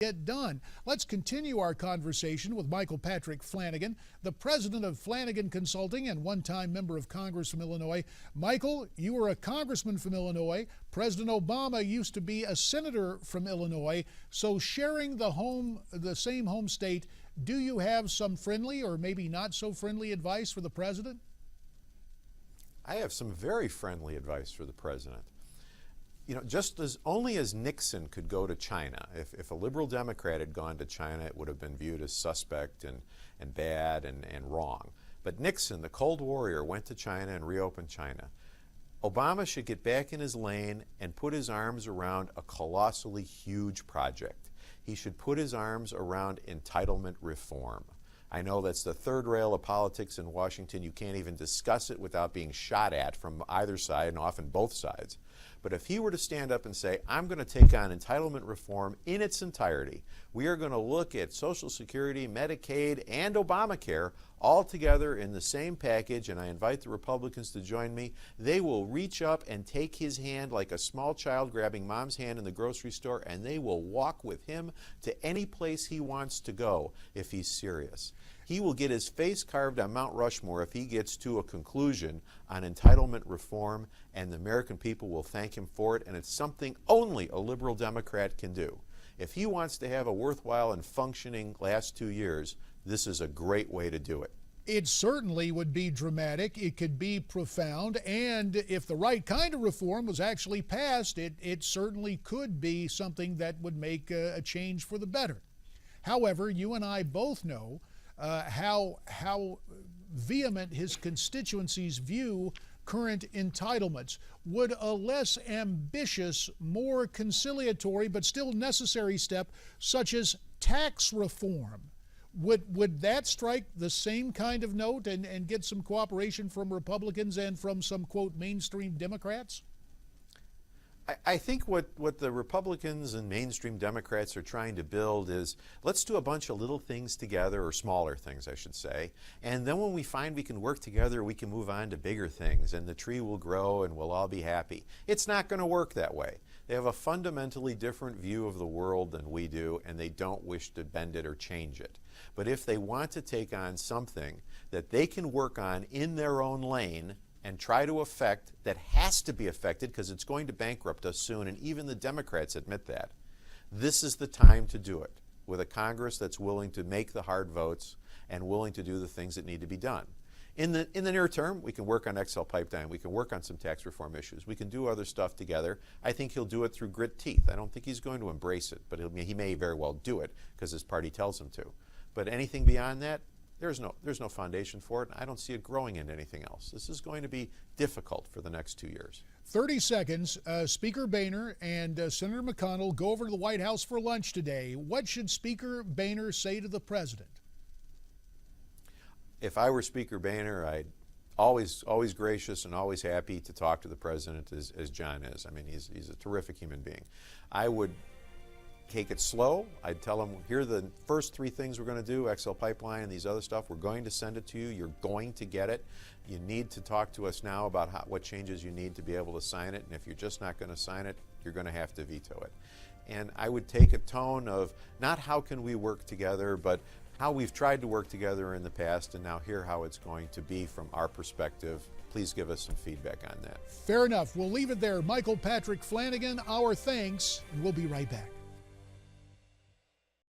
get done. Let's continue our conversation with Michael Patrick Flanagan, the president of Flanagan Consulting and one-time member of Congress from Illinois. Michael, you were a congressman from Illinois. President Obama used to be a senator from Illinois. So sharing the same home state, do you have some friendly or maybe not so friendly advice for the president? I have some very friendly advice for the president. Just as only as Nixon could go to China, if a liberal Democrat had gone to China, it would have been viewed as suspect and bad and wrong. But Nixon, the Cold Warrior, went to China and reopened China. Obama should get back in his lane and put his arms around a colossally huge project. He should put his arms around entitlement reform. I know that's the third rail of politics in Washington. You can't even discuss it without being shot at from either side, and often both sides. But if he were to stand up and say, I'm going to take on entitlement reform in its entirety, we are going to look at Social Security, Medicaid, and Obamacare all together in the same package, and I invite the Republicans to join me, they will reach up and take his hand like a small child grabbing mom's hand in the grocery store, and they will walk with him to any place he wants to go if he's serious. He will get his face carved on Mount Rushmore if he gets to a conclusion on entitlement reform, and the American people will thank him for it, and it's something only a liberal Democrat can do. If he wants to have a worthwhile and functioning last 2 years, this is a great way to do it. It certainly would be dramatic. It could be profound. And if the right kind of reform was actually passed, it certainly could be something that would make a change for the better. However, you and I both know how vehement his constituencies view current entitlements. Would a less ambitious, more conciliatory, but still necessary step, such as tax reform, would that strike the same kind of note and get some cooperation from Republicans and from some, quote, mainstream Democrats? I think what the Republicans and mainstream Democrats are trying to build is, let's do a bunch of little things together, or smaller things, I should say, and then when we find we can work together, we can move on to bigger things, and the tree will grow and we'll all be happy. It's not going to work that way. They have a fundamentally different view of the world than we do, and they don't wish to bend it or change it. But if they want to take on something that they can work on in their own lane and try to affect, that has to be affected because it's going to bankrupt us soon, and even the Democrats admit that, this is the time to do it, with a Congress that's willing to make the hard votes and willing to do the things that need to be done. In the near term, we can work on XL Pipeline, we can work on some tax reform issues, we can do other stuff together. I think he'll do it through grit teeth. I don't think he's going to embrace it, but he may very well do it because his party tells him to. But anything beyond that, there's no foundation for it, and I don't see it growing into anything else. This is going to be difficult for the next 2 years. 30 seconds. Speaker Boehner and Senator McConnell go over to the White House for lunch today. What should Speaker Boehner say to the president? If I were Speaker Boehner, I'd always gracious and always happy to talk to the president as John is. I mean, he's a terrific human being. I would take it slow. I'd tell him, here are the first 3 things we're going to do, XL Pipeline and these other stuff. We're going to send it to you. You're going to get it. You need to talk to us now about what changes you need to be able to sign it. And if you're just not going to sign it, you're going to have to veto it. And I would take a tone of not how can we work together, but how we've tried to work together in the past, and now hear how it's going to be from our perspective. Please give us some feedback on that. Fair enough. We'll leave it there. Michael Patrick Flanagan, our thanks, and we'll be right back.